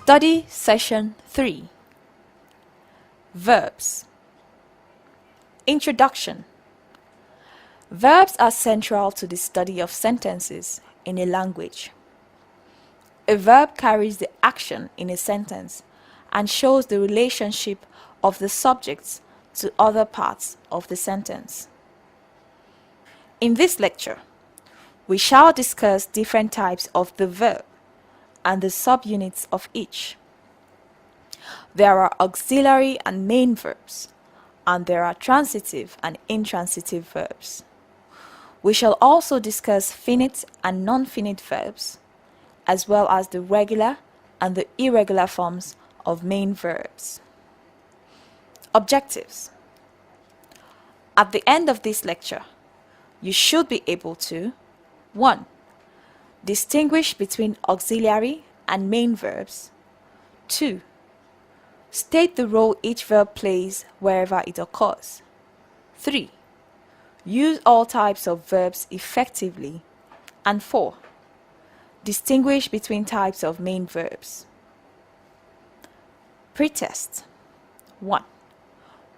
Study Session 3. Verbs. Introduction. Verbs are central to the study of sentences in a language. A verb carries the action in a sentence and shows the relationship of the subjects to other parts of the sentence. In this lecture, we shall discuss different types of the verb and the subunits of each. There are auxiliary and main verbs, and there are transitive and intransitive verbs. We shall also discuss finite and non-finite verbs, as well as the regular and the irregular forms of main verbs. Objectives. At the end of this lecture, you should be able to 1. Distinguish between auxiliary and main verbs. 2. State the role each verb plays wherever it occurs. 3. Use all types of verbs effectively. And 4. Distinguish between types of main verbs. Pretest. 1.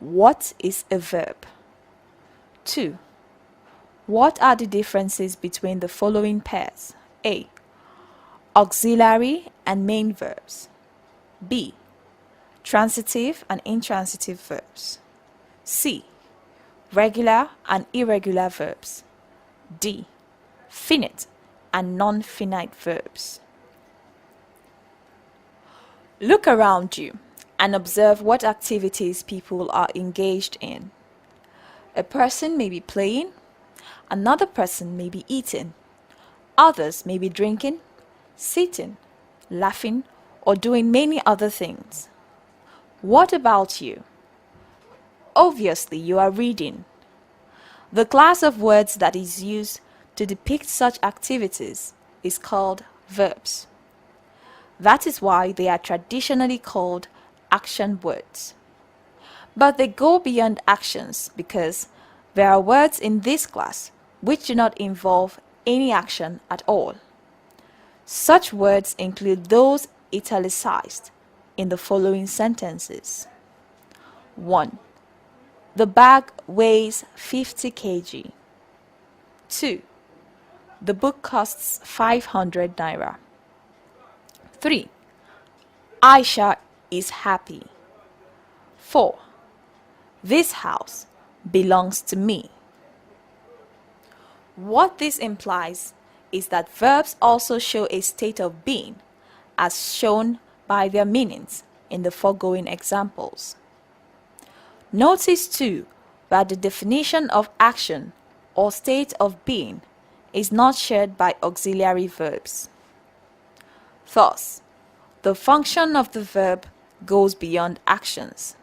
What is a verb? 2. What are the differences between the following pairs? A. Auxiliary and main verbs. B. Transitive and intransitive verbs. C. Regular and irregular verbs. D. Finite and non-finite verbs. Look around you and observe what activities people are engaged in. A person may be playing, another person may be eating, others may be drinking, sitting, laughing, or doing many other things. What about you? Obviously, you are reading. The class of words that is used to depict such activities is called verbs. That is why they are traditionally called action words. But they go beyond actions because there are words in this class which do not involve any action at all. Such words include those italicized in the following sentences. 1. The bag weighs 50 kg. 2. The book costs 500 naira. 3. Aisha is happy. 4. This house belongs to me. What this implies is that verbs also show a state of being, as shown by their meanings in the foregoing examples. Notice too that the definition of action or state of being is not shared by auxiliary verbs. Thus, the function of the verb goes beyond actions.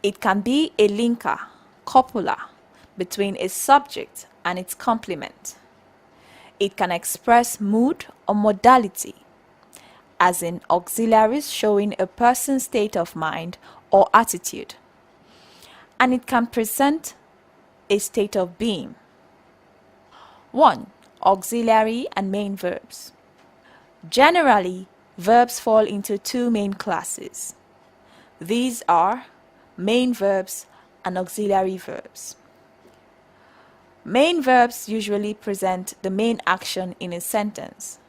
It can be a linker, copula, between a subject and its complement. It can express mood or modality, as in auxiliaries showing a person's state of mind or attitude. And it can present a state of being. 1. Auxiliary and main verbs. Generally, verbs fall into two main classes. These are main verbs and auxiliary verbs. Main verbs usually present the main action in a sentence.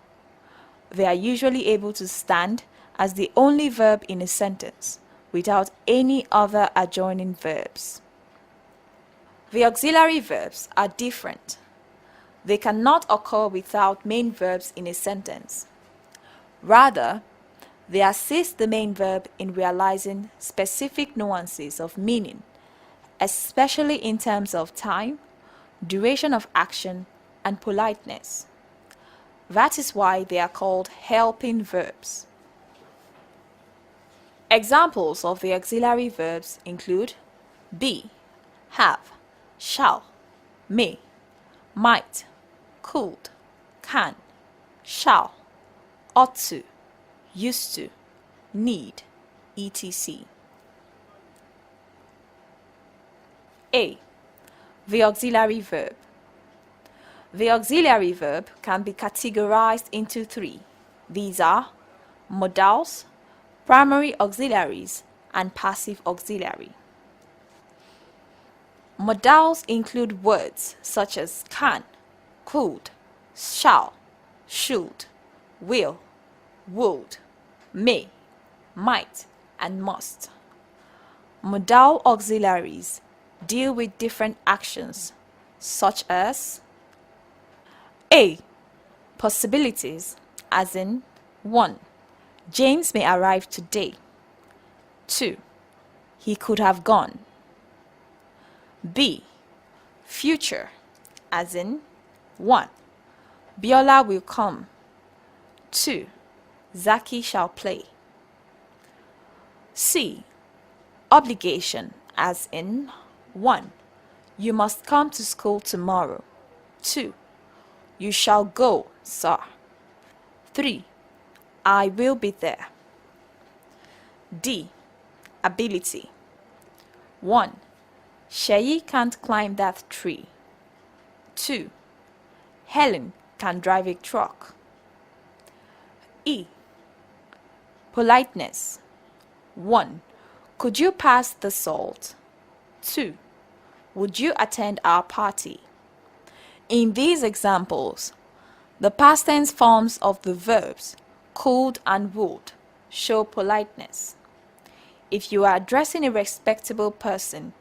They are usually able to stand as the only verb in a sentence without any other adjoining verbs. The auxiliary verbs are different. They cannot occur without main verbs in a sentence. Rather, they assist the main verb in realizing specific nuances of meaning, especially in terms of time, duration of action, and politeness. That is why they are called helping verbs. Examples of the auxiliary verbs include be, have, shall, may, might, could, can, shall, ought to, used to, need, etc. A. The auxiliary verb. The auxiliary verb can be categorized into three. These are modals, primary auxiliaries, and passive auxiliary. Modals include words such as can, could, shall, should, will, would, may, might, and must. Modal auxiliaries deal with different actions such as A. Possibilities, as in 1. James may arrive today. 2. He could have gone. B. Future, as in 1. Biola will come. 2. Zaki shall play. C. Obligation, as in 1. You must come to school tomorrow. 2. You shall go, sir. 3. I will be there. D. Ability. 1. Sheyi can't climb that tree. 2. Helen can drive a truck. E. Politeness. 1. Could you pass the salt? 2. Would you attend our party? In these examples, the past tense forms of the verbs could and would show politeness. If you are addressing a respectable person,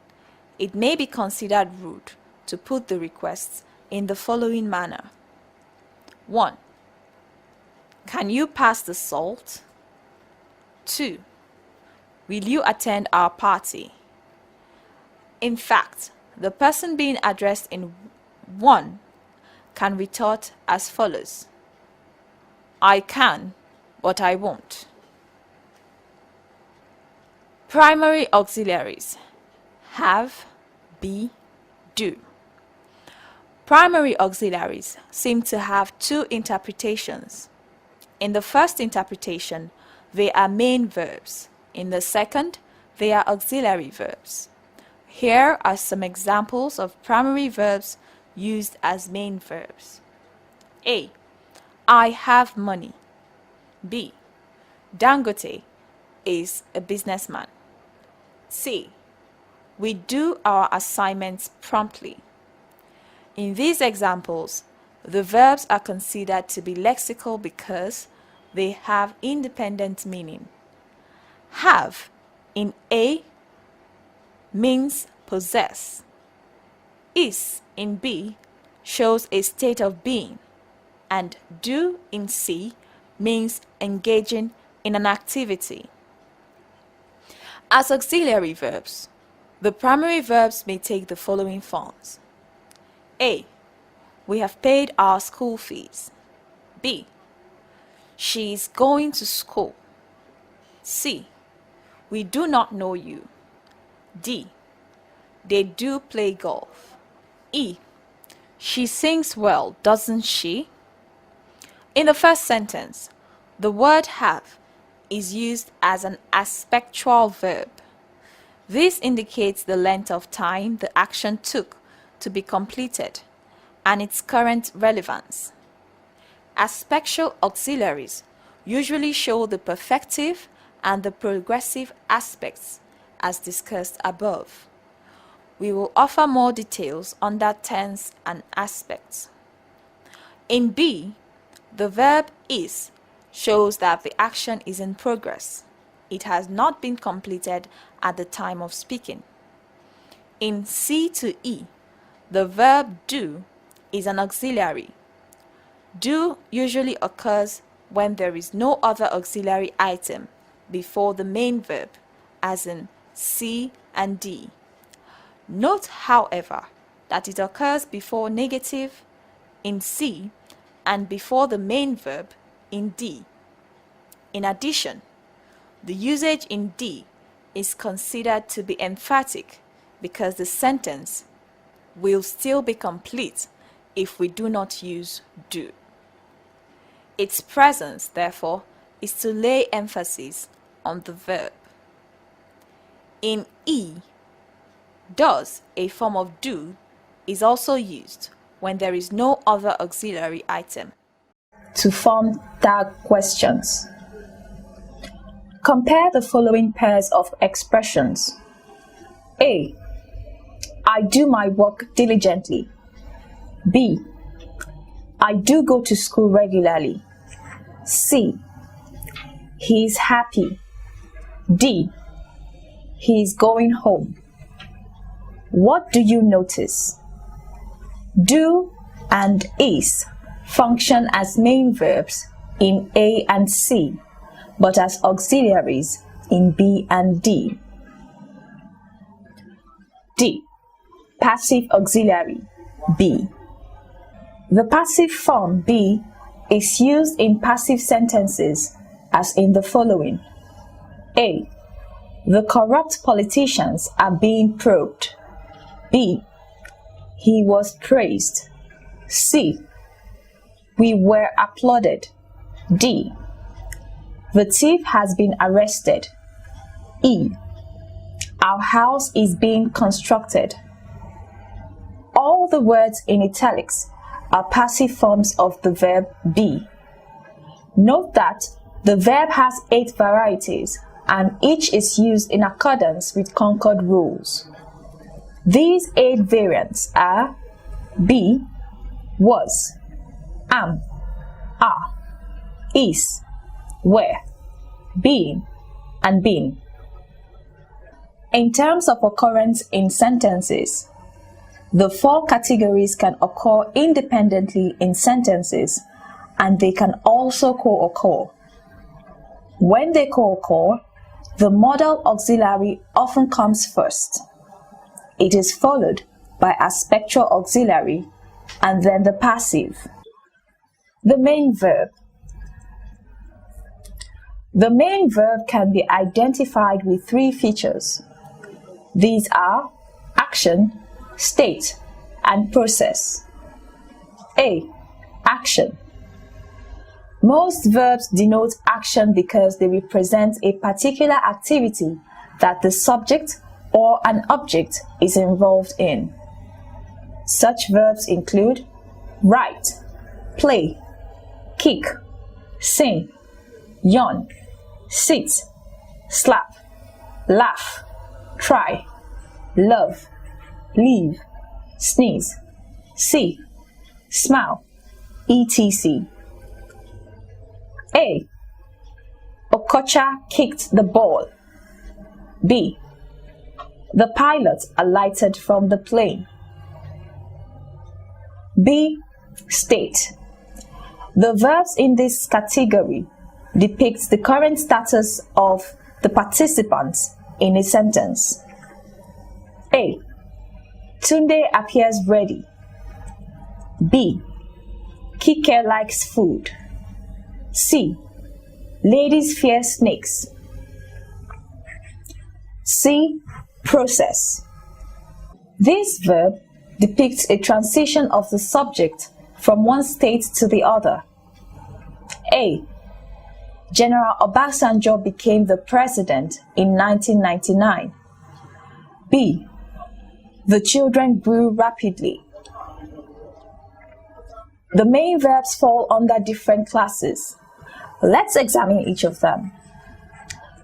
it may be considered rude to put the request in the following manner. 1. Can you pass the salt? 2. Will you attend our party? In fact, the person being addressed in 1 can retort as follows: I can, but I won't. Primary auxiliaries: have, be, do. Primary auxiliaries seem to have two interpretations. In the first interpretation, they are main verbs. In the second, they are auxiliary verbs. Here are some examples of primary verbs used as main verbs. A. I have money. B. Dangote is a businessman. C. We do our assignments promptly. In these examples, the verbs are considered to be lexical because they have independent meaning. Have in A means possess. Is in B shows a state of being, and do in C means engaging in an activity. As auxiliary verbs, the primary verbs may take the following forms. A. We have paid our school fees. B. She is going to school. C. We do not know you. D. They do play golf. E. She sings well, doesn't she? In the first sentence, the word have is used as an aspectual verb. This indicates the length of time the action took to be completed and its current relevance. Aspectual auxiliaries usually show the perfective and the progressive aspects as discussed above. We will offer more details on that tense and aspects. In B, the verb is shows that the action is in progress. It has not been completed at the time of speaking. In C to E, the verb do is an auxiliary. Do usually occurs when there is no other auxiliary item before the main verb, as in C and D. Note, however, that it occurs before negative in C and before the main verb in D. In addition, the usage in D is considered to be emphatic because the sentence will still be complete if we do not use do. Its presence, therefore, is to lay emphasis on the verb. In E, does, a form of do, is also used when there is no other auxiliary item. To form tag questions. Compare the following pairs of expressions. A. I do my work diligently. B. I do go to school regularly. C. He is happy. D. He is going home. What do you notice? Do and is function as main verbs in A and C, but as auxiliaries in B and D. D. Passive auxiliary B. The passive form B is used in passive sentences as in the following. A. The corrupt politicians are being probed. B. He was praised. C. We were applauded. D. The thief has been arrested. E. Our house is being constructed. All the words in italics are passive forms of the verb be. Note that the verb has 8 varieties and each is used in accordance with Concord rules. These 8 variants are be, was, am, are, is, were, being, and been. In terms of occurrence in sentences, the 4 categories can occur independently in sentences, and they can also co-occur. When they co-occur, the modal auxiliary often comes first. It is followed by a spectral auxiliary and then the passive. The main verb. The main verb can be identified with 3 features. These are action, state, and process. A. Action. Most verbs denote action because they represent a particular activity that the subject or an object is involved in. Such verbs include write, play, kick, sing, yawn, sit, slap, laugh, try, love, leave, sneeze, see, smile, etc. A. Okocha kicked the ball. B. The pilot alighted from the plane. B. State. The verbs in this category depict the current status of the participants in a sentence. A. Tunde appears ready. B. Kike likes food. C. Ladies fear snakes. C. Process. This verb depicts a transition of the subject from one state to the other. A. General Obasanjo became the president in 1999. B. The children grew rapidly. The main verbs fall under different classes. Let's examine each of them.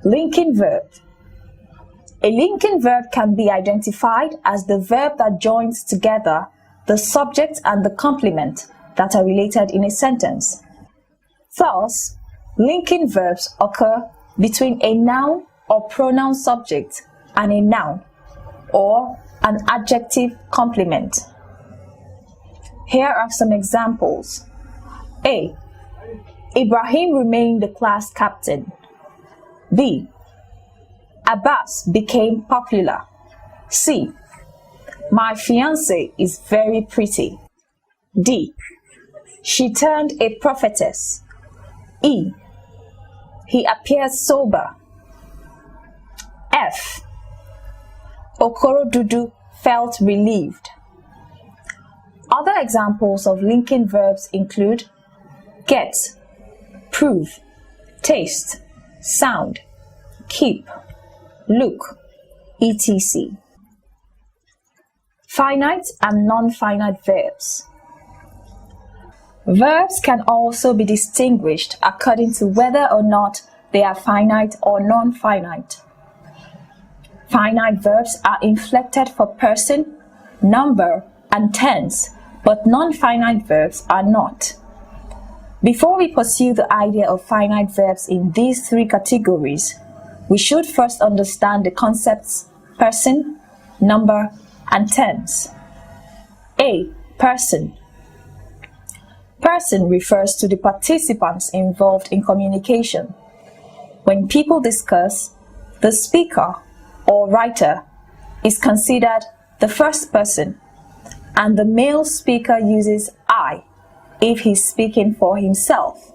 Linking verb. A linking verb can be identified as the verb that joins together the subject and the complement that are related in a sentence. Thus, linking verbs occur between a noun or pronoun subject and a noun or an adjective complement. Here are some examples. A. Ibrahim remained the class captain. B. Abbas became popular. C. My fiancée is very pretty. D. She turned a prophetess. E. He appears sober. F. Okorodudu felt relieved. Other examples of linking verbs include get, prove, taste, sound, keep, look, etc. Finite and non-finite verbs. Verbs can also be distinguished according to whether or not they are finite or non-finite. Finite verbs are inflected for person, number, and tense, but non-finite verbs are not. Before we pursue the idea of finite verbs in these three categories, we should first understand the concepts person, number, and tense. A. Person. Person refers to the participants involved in communication. When people discuss, the speaker or writer is considered the first person, and the male speaker uses I if he's speaking for himself,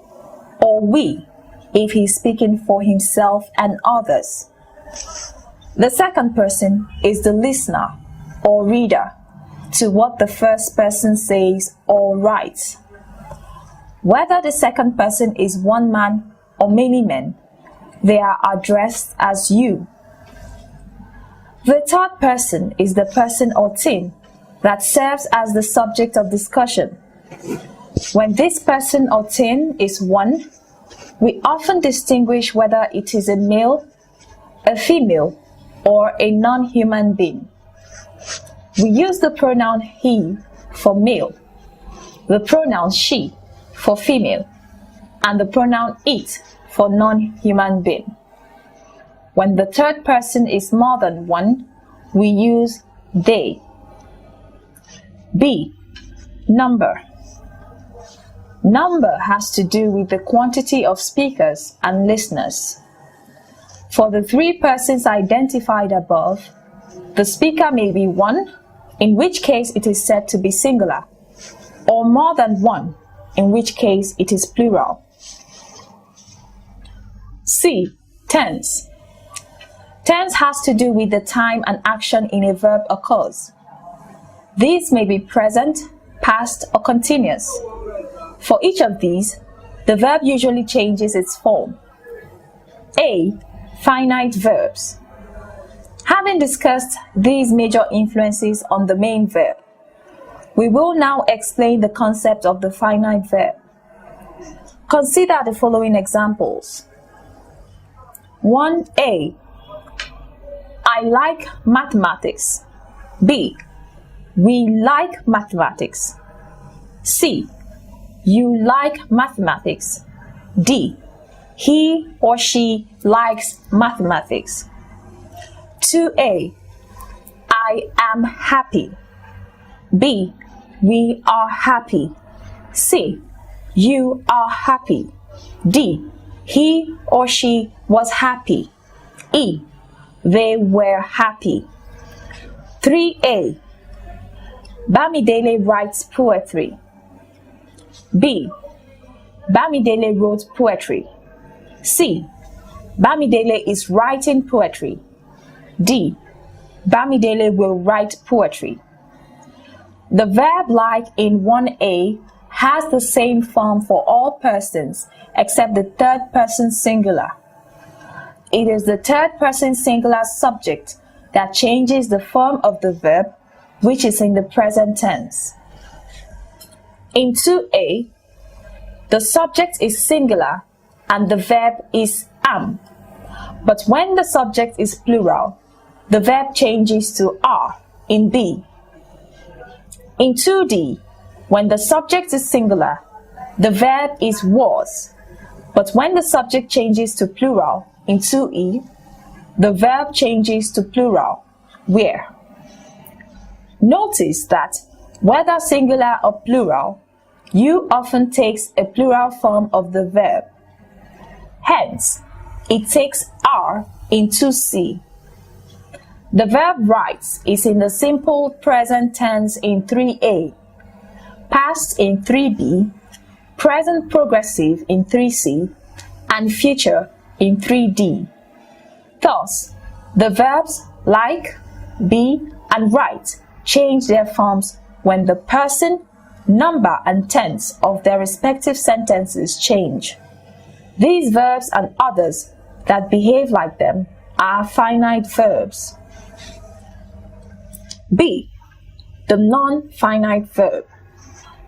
or we if he's speaking for himself and others. The second person is the listener or reader to what the first person says or writes. Whether the second person is one man or many men, they are addressed as you. The third person is the person or team that serves as the subject of discussion. When this person or team is one, we often distinguish whether it is a male, a female, or a non-human being. We use the pronoun he for male, the pronoun she for female, and the pronoun it for non-human being. When the third person is more than one, we use they. B. Number. Number has to do with the quantity of speakers and listeners. For the three persons identified above, the speaker may be one, in which case it is said to be singular, or more than one, in which case it is plural. C. Tense. Tense has to do with the time an action in a verb occurs. These may be present, past, or continuous. For each of these, the verb usually changes its form. A. Finite verbs. Having discussed these major influences on the main verb, we will now explain the concept of the finite verb. Consider the following examples. 1a. I like mathematics. B. We like mathematics. C. You like mathematics. D. He or she likes mathematics. 2a. I am happy. B. We are happy. C. You are happy. D. He or she was happy. E. They were happy. 3a. Bamidele writes poetry. B. Bamidele wrote poetry. C. Bamidele is writing poetry. D. Bamidele will write poetry. The verb like in 1a has the same form for all persons except the third person singular. It is the third person singular subject that changes the form of the verb, which is in the present tense. In 2a, the subject is singular and the verb is am. But when the subject is plural, the verb changes to are in B. In 2d, when the subject is singular, the verb is was. But when the subject changes to plural in 2e, the verb changes to plural, were. Notice that whether singular or plural, you often takes a plural form of the verb. Hence, it takes are in 2c. The verb writes is in the simple present tense in 3a, past in 3b, present progressive in 3c, and future in 3d. Thus, the verbs like, be, and write change their forms when the person, number, and tense of their respective sentences change. These verbs and others that behave like them are finite verbs. B. The non-finite verb.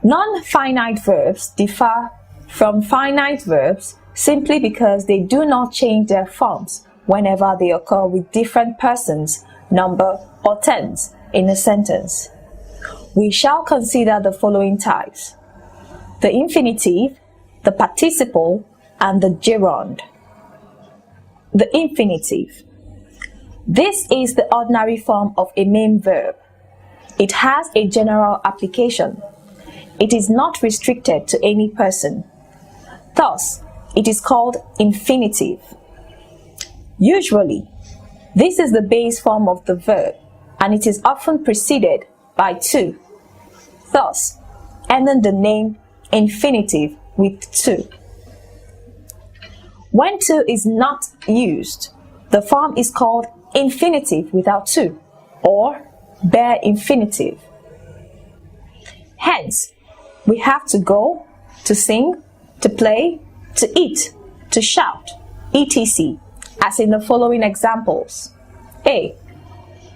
Non-finite verbs differ from finite verbs simply because they do not change their forms whenever they occur with different persons, number, or tense in a sentence. We shall consider the following types: the infinitive, the participle, and the gerund. The infinitive. This is the ordinary form of a main verb. It has a general application. It is not restricted to any person. Thus, it is called infinitive. Usually, this is the base form of the verb, and it is often preceded by to. Thus, ending the name infinitive with to. When to is not used, the form is called infinitive without to, or bare infinitive. Hence, we have to go, to sing, to play, to eat, to shout, etc., as in the following examples. A.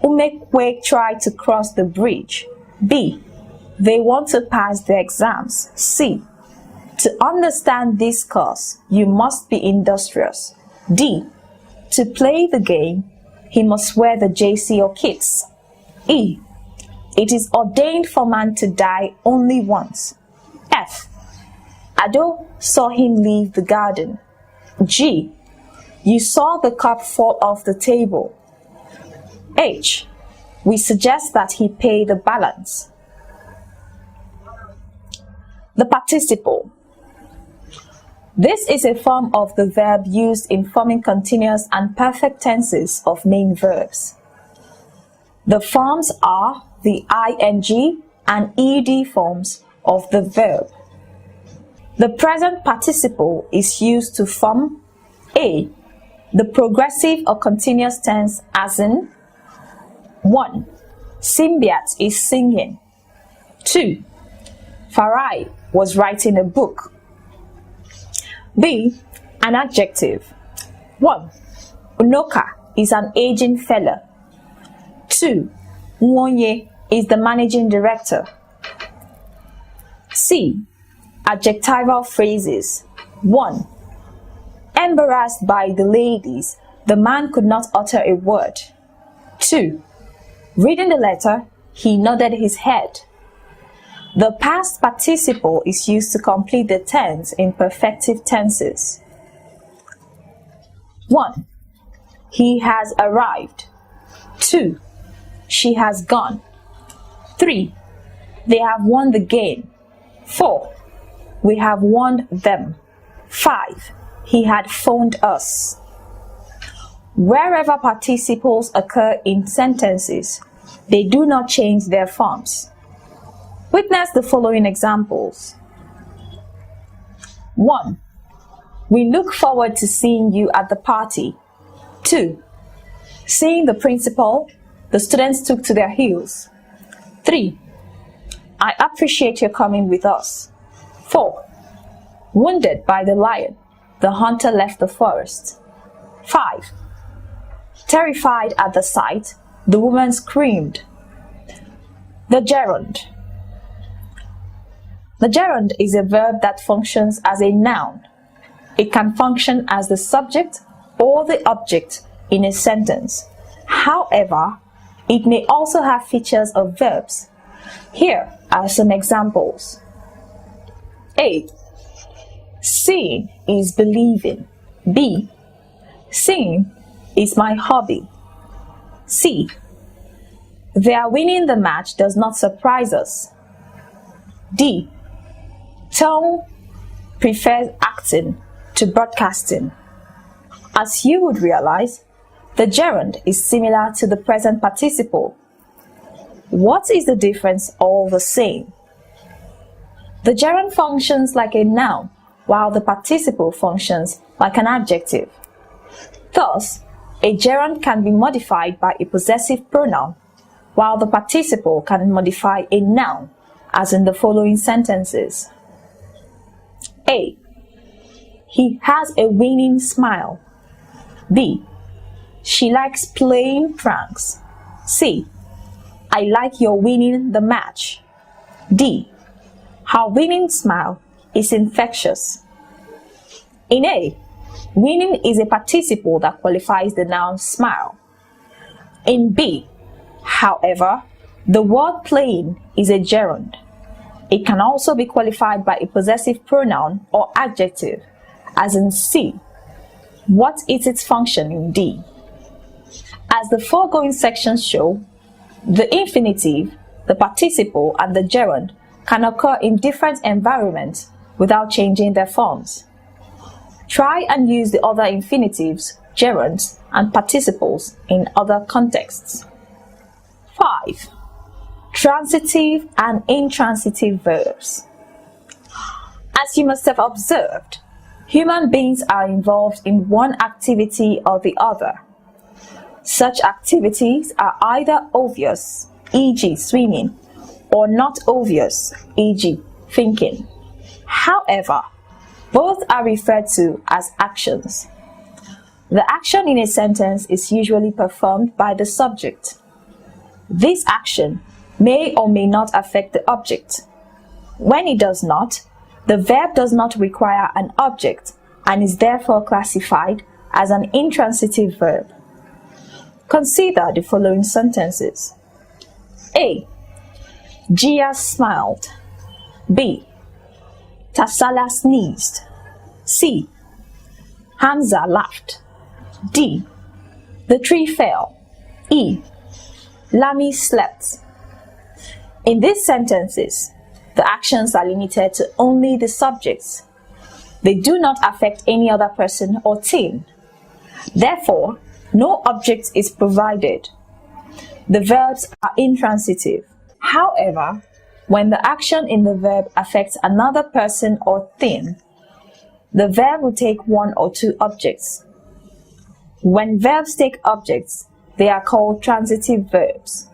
Umekwe tried to cross the bridge. B. They want to pass their exams. C. To understand this course, you must be industrious. D. To play the game, he must wear the JC or kits. E. It is ordained for man to die only once. F. Ado saw him leave the garden. G. You saw the cup fall off the table. H. We suggest that he pay the balance. The participle. This is a form of the verb used in forming continuous and perfect tenses of main verbs. The forms are the ing and ed forms of the verb. The present participle is used to form A. The progressive or continuous tense, as in 1. Simbiat is singing. 2. Farai was writing a book. B. An adjective. 1. Unoka is an aging fella. 2. Nwonye is the managing director. C. Adjectival phrases. 1. Embarrassed by the ladies, the man could not utter a word. 2. Reading the letter, he nodded his head. The past participle is used to complete the tense in perfective tenses. 1. He has arrived. 2. She has gone. 3. They have won the game. 4. We have won them. 5. He had phoned us. Wherever participles occur in sentences, they do not change their forms. Witness the following examples. 1. We look forward to seeing you at the party. 2. Seeing the principal, the students took to their heels. 3. I appreciate your coming with us. 4. Wounded by the lion, the hunter left the forest. 5. Terrified at the sight, the woman screamed. The gerund. The gerund is a verb that functions as a noun. It can function as the subject or the object in a sentence. However, it may also have features of verbs. Here are some examples. A. Seeing is believing. B. Singing is my hobby. C. Their winning the match does not surprise us. D. Tom prefers acting to broadcasting. As you would realize, the gerund is similar to the present participle. What is the difference all the same? The gerund functions like a noun, while the participle functions like an adjective. Thus, a gerund can be modified by a possessive pronoun, while the participle can modify a noun, as in the following sentences. A. He has a winning smile. B. She likes playing pranks. C. I like your winning the match. D. Her winning smile is infectious. In A, winning is a participle that qualifies the noun smile. In B, however, the word playing is a gerund. It can also be qualified by a possessive pronoun or adjective, as in C. What is its function in D? As the foregoing sections show, the infinitive, the participle, and the gerund can occur in different environments without changing their forms. Try and use the other infinitives, gerunds, and participles in other contexts. 5. Transitive and intransitive verbs. As you must have observed, human beings are involved in one activity or the other. Such activities are either obvious, e.g. swimming, or not obvious, e.g. thinking. However, both are referred to as actions. The action in a sentence is usually performed by the subject. This action may or may not affect the object. When it does not, the verb does not require an object and is therefore classified as an intransitive verb. Consider the following sentences. A. Gia smiled. B. Tasala sneezed. C. Hamza laughed. D. The tree fell. E. Lami slept. In these sentences, the actions are limited to only the subjects. They do not affect any other person or thing. Therefore, no object is provided. The verbs are intransitive. However, when the action in the verb affects another person or thing, the verb will take one or two objects. When verbs take objects, they are called transitive verbs.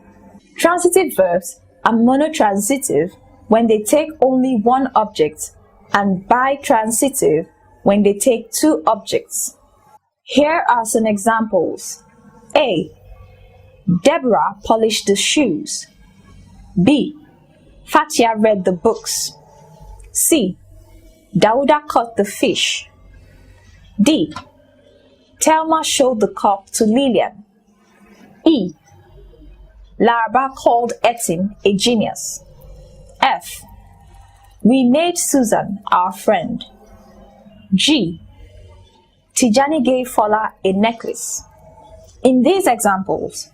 Transitive verbs are monotransitive when they take only one object and bitransitive when they take two objects. Here are some examples. A. Deborah polished the shoes. B. Fatia read the books. C. Dauda caught the fish. D. Thelma showed the cup to Lillian. E. Laraba called Etin a genius. F. We made Susan our friend. G. Tijani gave Fola a necklace. In these examples,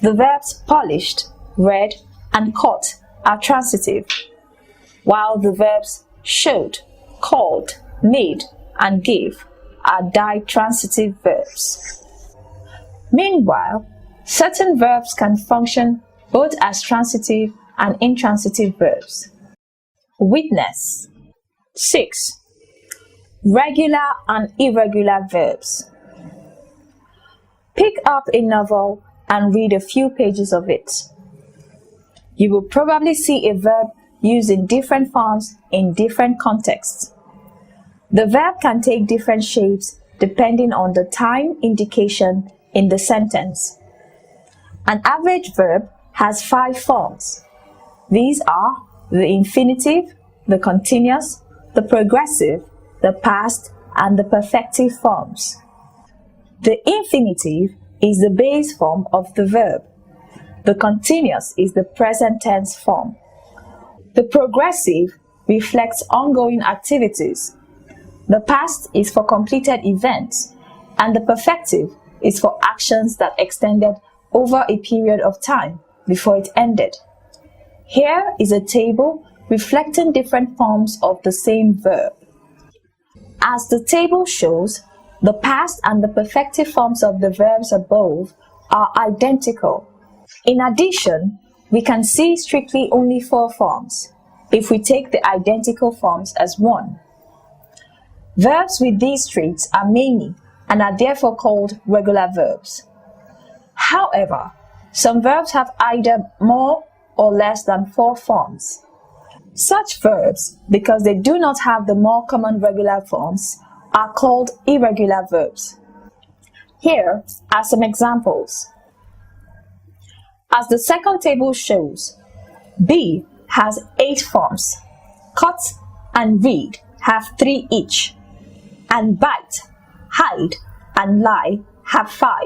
the verbs polished, read, and caught are transitive, while the verbs showed, called, made, and gave are ditransitive verbs. Meanwhile, certain verbs can function both as transitive and intransitive verbs. Witness. 6. Regular and irregular verbs. Pick up a novel and read a few pages of it. You will probably see a verb used in different forms in different contexts. The verb can take different shapes depending on the time indication in the sentence. An average verb has 5 forms. These are the infinitive, the continuous, the progressive, the past, and the perfective forms. The infinitive is the base form of the verb. The continuous is the present tense form. The progressive reflects ongoing activities. The past is for completed events, and the perfective is for actions that extended over a period of time before it ended. Here is a table reflecting different forms of the same verb. As the table shows, the past and the perfective forms of the verbs above are identical. In addition, we can see strictly only 4 forms if we take the identical forms as 1. Verbs with these traits are many and are therefore called regular verbs. However, some verbs have either more or less than 4 forms. Such verbs, because they do not have the more common regular forms, are called irregular verbs. Here are some examples. As the second table shows, be has 8 forms. Cut and read have 3 each. and bite, hide, and lie have 5.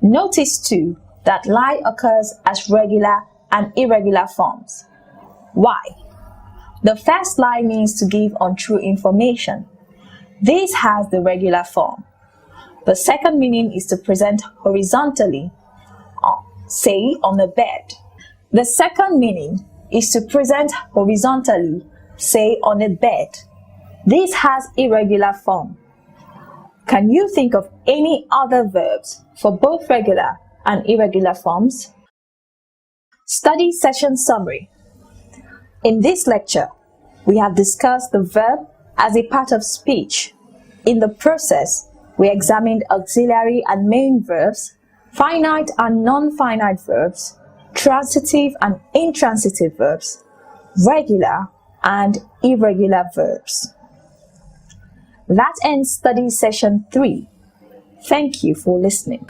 Notice too that lie occurs as regular and irregular forms. Why? The first lie means to give untrue information. This has the regular form. The second meaning is to present horizontally, say on a bed. The second meaning is to present horizontally, say on a bed. This has irregular form. Can you think of any other verbs for both regular and irregular forms? Study session summary. In this lecture, we have discussed the verb as a part of speech. In the process, we examined auxiliary and main verbs, finite and non-finite verbs, transitive and intransitive verbs, regular and irregular verbs. That ends study session 3. Thank you for listening.